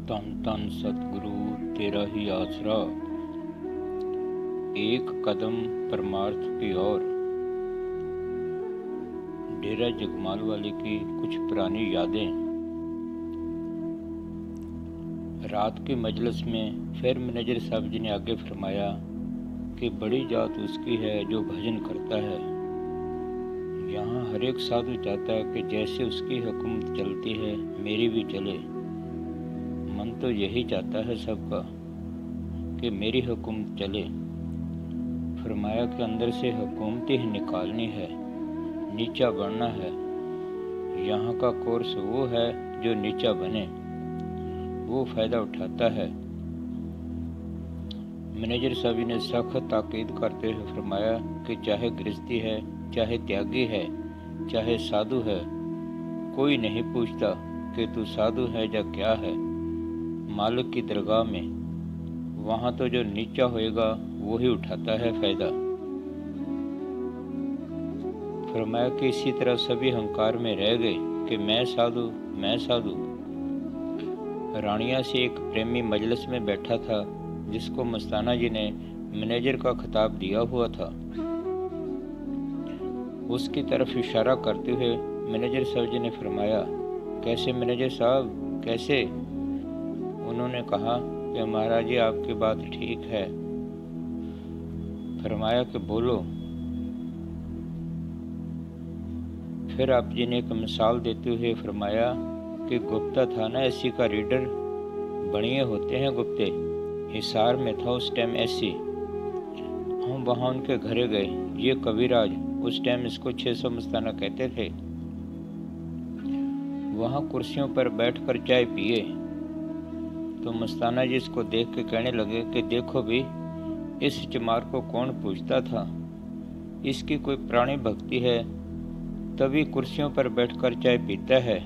धन धन सतगुरु तेरा ही आसरा, एक कदम परमार्थ की ओर। डेरा जगमाल वाले की कुछ पुरानी यादें। रात की मजलिस में फिर मैनेजर साहब जी ने आगे फरमाया कि बड़ी जात उसकी है जो भजन करता है। यहाँ हर एक साधु चाहता है कि जैसे उसकी हुकूमत चलती है मेरी भी चले। मन तो यही चाहता है सबका कि मेरी हुकूमत चले। फरमाया कि अंदर से हुकूमत ही निकालनी है, नीचा बनना है। यहाँ का कोर्स वो है जो नीचा बने, वो फ़ायदा उठाता है। मैनेजर साहब ने सख्त ताकीद करते हुए फरमाया कि चाहे गृहस्थी है, चाहे त्यागी है, चाहे साधु है, कोई नहीं पूछता कि तू साधु है या क्या है। मालिक की दरगाह में वहाँ तो जो नीचा होएगा वो ही उठाता है फ़ायदा। फरमाया कि इसी तरह सभी अहंकार में रह गए कि मैं साधु, मैं साधु। रानिया से एक प्रेमी मजलिस में बैठा था जिसको मस्ताना जी ने मैनेजर का खिताब दिया हुआ था। उसकी तरफ इशारा करते हुए मैनेजर साहब जी ने फरमाया, कैसे मैनेजर साहब कैसे? उन्होंने कहा कि महाराज जी आपकी बात ठीक है। फरमाया कि बोलो। फिर आप जी ने एक मिसाल देते हुए फरमाया कि गुप्ता था ना एसी का रीडर, बनिए होते हैं गुप्ते। हिसार में था उस टाइम एसी। हम वहाँ उनके घरे गए। ये कविराज, उस टाइम इसको 600 मस्ताना कहते थे। वहाँ कुर्सियों पर बैठकर चाय पिए तो मस्ताना जी इसको देख के कहने लगे कि देखो भी, इस चमार को कौन पूछता था, इसकी कोई प्राणी भक्ति है तभी कुर्सियों पर बैठकर चाय पीता है।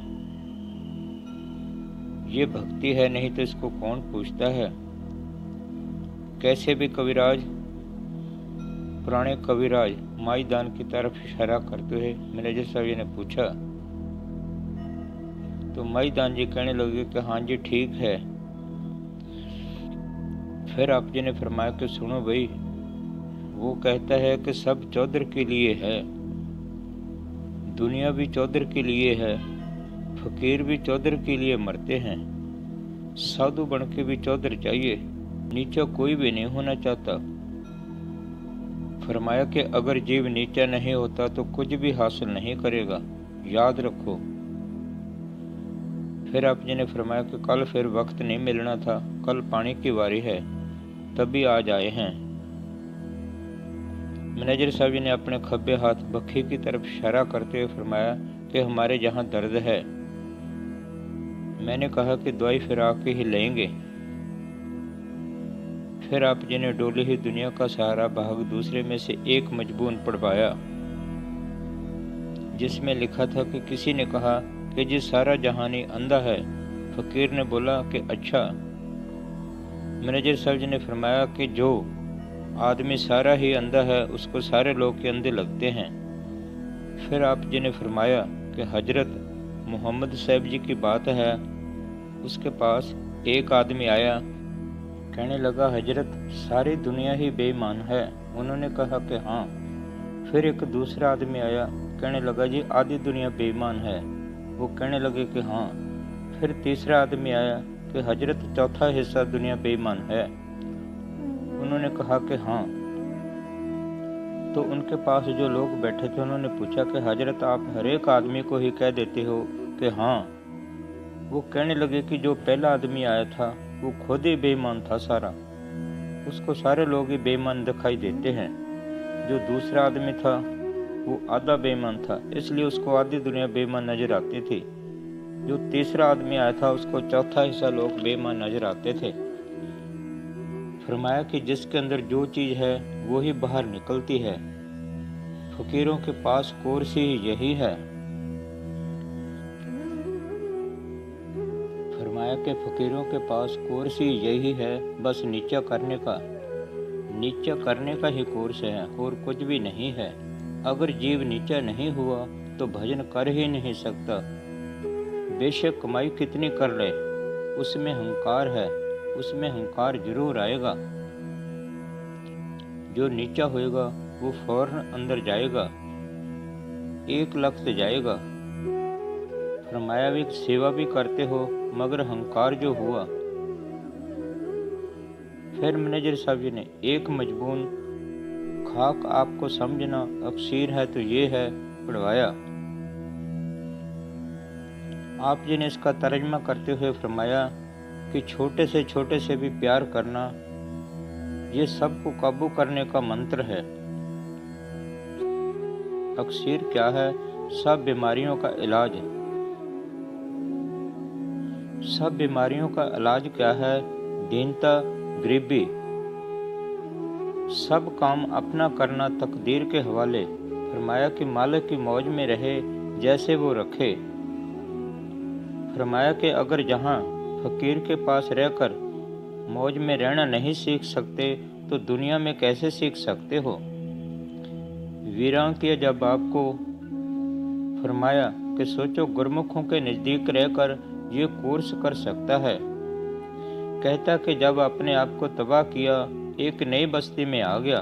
ये भक्ति है, नहीं तो इसको कौन पूछता है। कैसे भी कविराज, पुराने कविराज माईदान की तरफ इशारा करते हुए मैनेजर साहब जी ने पूछा तो माईदान जी कहने लगे कि हाँ जी ठीक है। फिर आप जी ने फरमाया कि सुनो भाई, वो कहता है कि सब चौधर के लिए है, दुनिया भी चौधर के लिए है, फकीर भी चौधर के लिए मरते हैं, साधु बन के भी चौधर चाहिए, नीचा कोई भी नहीं होना चाहता। फरमाया कि अगर जीव नीचा नहीं होता तो कुछ भी हासिल नहीं करेगा, याद रखो। फिर आप जी ने फरमाया कि कल फिर वक्त नहीं मिलना था, कल पानी की बारी है, तभी आज आए हैं। मैनेजर साहब जी ने अपने खब्बे हाथ बखी की तरफ इशारा करते हुए फरमाया कि हमारे जहाँ दर्द है। मैंने कहा कि दवाई फिर आके ही लेंगे। फिर आप जी ने डोली ही दुनिया का सहारा भाग दूसरे में से एक मजबून पढ़वाया जिसमें लिखा था कि किसी ने कहा कि जी सारा जहानी अंधा है। फकीर ने बोला कि अच्छा। मैनेजर साहब जी ने फरमाया कि जो आदमी सारा ही अंधा है उसको सारे लोग के अंधे लगते हैं। फिर आप जी ने फरमाया कि हजरत मोहम्मद साहब जी की बात है, उसके पास एक आदमी आया, कहने लगा हजरत सारी दुनिया ही बेईमान है। उन्होंने कहा कि हाँ। फिर एक दूसरा आदमी आया, कहने लगा जी आधी दुनिया बेईमान है। वो कहने लगे कि हाँ। फिर तीसरा आदमी आया कि हजरत चौथा हिस्सा दुनिया बेईमान है। उन्होंने कहा कि हाँ। तो उनके पास जो लोग बैठे थे उन्होंने पूछा कि हजरत आप हर एक आदमी को ही कह देते हो कि हाँ। वो कहने लगे कि जो पहला आदमी आया था वो खुद ही बेईमान था सारा, उसको सारे लोग ही बेईमान दिखाई देते हैं। जो दूसरा आदमी था वो आधा बेईमान था, इसलिए उसको आधी दुनिया बेईमान नजर आती थी। जो तीसरा आदमी आया था उसको चौथा हिस्सा लोग बेईमान नजर आते थे। फरमाया कि जिसके अंदर जो चीज है वो ही बाहर निकलती है। फकीरों के पास कोर्स ही यही है। फरमाया कि फकीरों के पास कोर्स ही यही है, बस नीचा करने का, नीचा करने का ही कोर्स है और कुछ भी नहीं है। अगर जीव नीचा नहीं हुआ तो भजन कर ही नहीं सकता। बेशक कमाई कितनी कर ले, उसमें अहंकार है, उसमें अहंकार जरूर आएगा। जो नीचा होएगा वो फौरन अंदर जाएगा, एक लख्त जाएगा। फरमाया भी सेवा भी करते हो मगर अहंकार जो हुआ। फिर मैनेजर साहब जी ने एक मजबून खाक आपको समझना अक्सीर है तो ये है पढ़वाया। आप जी ने इसका तर्जमा करते हुए फरमाया कि छोटे से भी प्यार करना ये सबको काबू करने का मंत्र है। अक्सीर क्या है? सब बीमारियों का इलाज। सब बीमारियों का इलाज क्या है? दीनता, गरीबी। सब काम अपना करना तकदीर के हवाले। फरमाया कि मालिक की मौज में रहे जैसे वो रखे। फरमाया कि अगर जहाँ फकीर के पास रहकर मौज में रहना नहीं सीख सकते तो दुनिया में कैसे सीख सकते हो? वीरान किया जब आपको फरमाया कि सोचो गुरमुखों के नज़दीक रहकर ये कोर्स कर सकता है। कहता कि जब अपने आप को तबाह किया एक नई बस्ती में आ गया।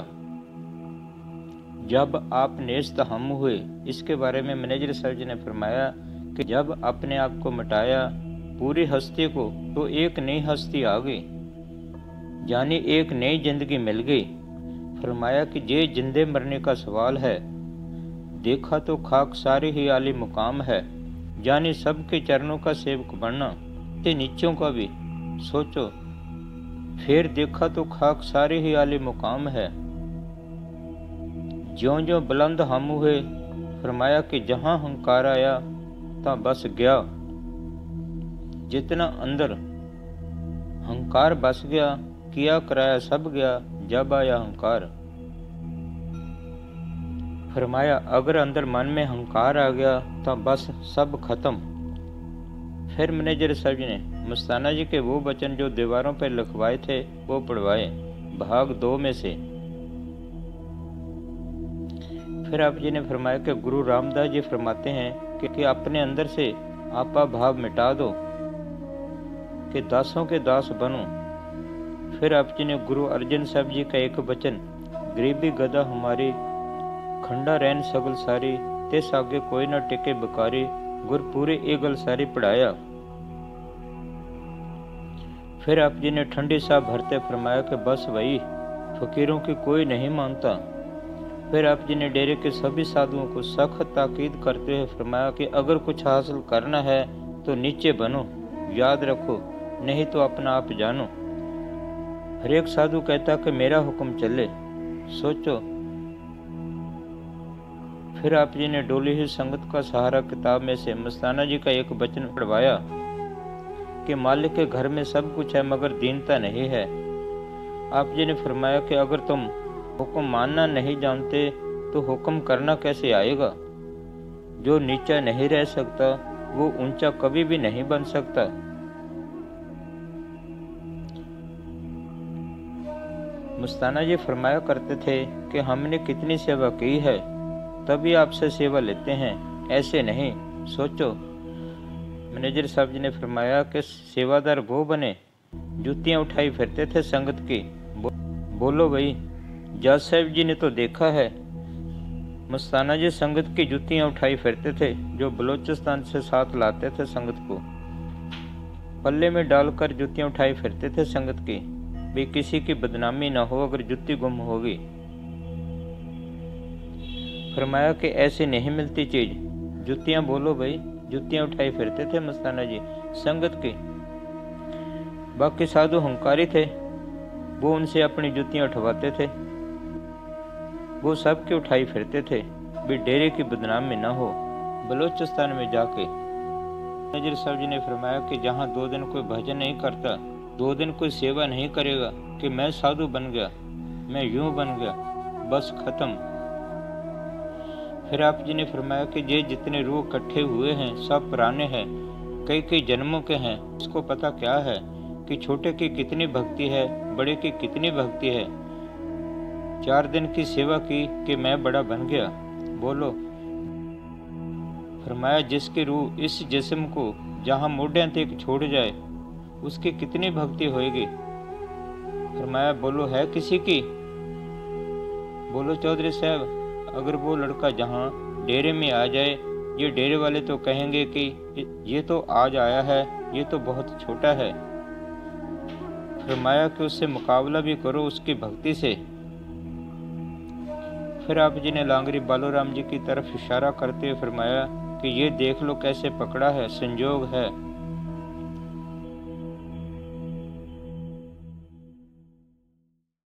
जब आप नेस्त हम हुए, इसके बारे में मैनेजर साहब जी ने फरमाया कि जब अपने आप को मिटाया पूरी हस्ती को तो एक नई हस्ती आ गई, यानी एक नई जिंदगी मिल गई। फरमाया कि ये जिंदे मरने का सवाल है। देखा तो खाक सारी ही आली मुकाम है, यानी सबके चरणों का सेवक बनना ते नीचों का भी सोचो। फिर देखा तो खाक सारी ही आली मुकाम है। ज्यों ज्यों बुलंद हम हुए, फरमाया कि जहां हंकार आया ता बस गया। जितना अंदर हंकार बस गया, किया कराया सब गया। जब आया हंकार, फरमाया अगर अंदर मन में हंकार आ गया तो बस सब खत्म। फिर मैनेजर साहब जी ने मस्ताना जी के वो वचन जो दीवारों पर लिखवाए थे वो पढ़वाए, भाग 2 में से। फिर आप जी ने फरमाया कि गुरु रामदास जी फरमाते हैं कि अपने अंदर से आपा भाव मिटा दो कि दासों के दास बनो। फिर आप जी ने गुरु अर्जन साहब जी का एक वचन, गरीबी गदा हमारी खंडा रैन सगल सारी, तिस आगे कोई न टिके बकारी, गुर पूरे ए गल सारी पढ़ाया। फिर आप जी ने ठंडी सा भरते फरमाया कि बस वही फकीरों की कोई नहीं मानता। फिर आप जी ने डेरे के सभी साधुओं को सख्त ताकीद करते हुए फरमाया कि अगर कुछ हासिल करना है तो नीचे बनो, याद रखो, नहीं तो अपना आप जानो। हर एक साधु कहता कि मेरा हुक्म चले, सोचो। फिर आप जी ने डोली ही संगत का सहारा किताब में से मस्ताना जी का एक वचन पढ़वाया कि मालिक के घर में सब कुछ है मगर दीनता नहीं है। आप जी ने फरमाया कि अगर तुम हुक्म मानना नहीं जानते तो हुक्म करना कैसे आएगा? जो नीचा नहीं रह सकता वो ऊंचा कभी भी नहीं बन सकता। मस्ताना जी फरमाया करते थे कि हमने कितनी सेवा की है तभी आपसे सेवा लेते हैं, ऐसे नहीं, सोचो। मैनेजर साहब जी ने फरमाया कि सेवादार वो बने जूतियां उठाई फिरते थे संगत की। बोलो भाई, जज साहब जी ने तो देखा है। मस्ताना जी संगत की जूतियां उठाई फिरते थे जो बलोचिस्तान से साथ लाते थे संगत को। पल्ले में डालकर जूतियां उठाई फिरते थे संगत की, भी किसी की बदनामी ना हो अगर जुत्ती गुम होगी। फरमाया कि ऐसे नहीं मिलती चीज, जुतियां बोलो भाई, जुतियां उठाई फिरते थे मस्ताना जी संगत की। बाकी साधु हंकारी थे, वो उनसे अपनी जुतियां उठवाते थे, वो सबके उठाई फिरते थे, भी डेरे की बदनामी ना हो। बलोचिस्तान में जाके मैनेजर साहब जी ने फरमाया कि जहाँ 2 दिन कोई भजन नहीं करता, 2 दिन कोई सेवा नहीं करेगा कि मैं साधु बन गया, मैं यूं बन गया, बस खत्म। फिर आप जी ने फरमाया कि ये जितने रूह इकट्ठे हुए हैं सब पुराने हैं, कई कई जन्मों के हैं। इसको पता क्या है कि छोटे की कितनी भक्ति है, बड़े की कितनी भक्ति है। 4 दिन की सेवा की कि मैं बड़ा बन गया। बोलो। फरमाया जिसकी रूह इस जिस्म को जहाँ मोढ़े तक छोड़ जाए उसकी कितनी भक्ति होगी। फरमाया, बोलो है किसी की? बोलो चौधरी साहब, अगर वो लड़का जहाँ डेरे में आ जाए, ये डेरे वाले तो कहेंगे कि ये तो आज आया है, ये तो बहुत छोटा है। फरमाया कि उससे मुकाबला भी करो उसकी भक्ति से। फिर आप जी ने लांगरी बालूराम जी की तरफ इशारा करते हुए फरमाया कि ये देख लो कैसे पकड़ा है, संजोग है।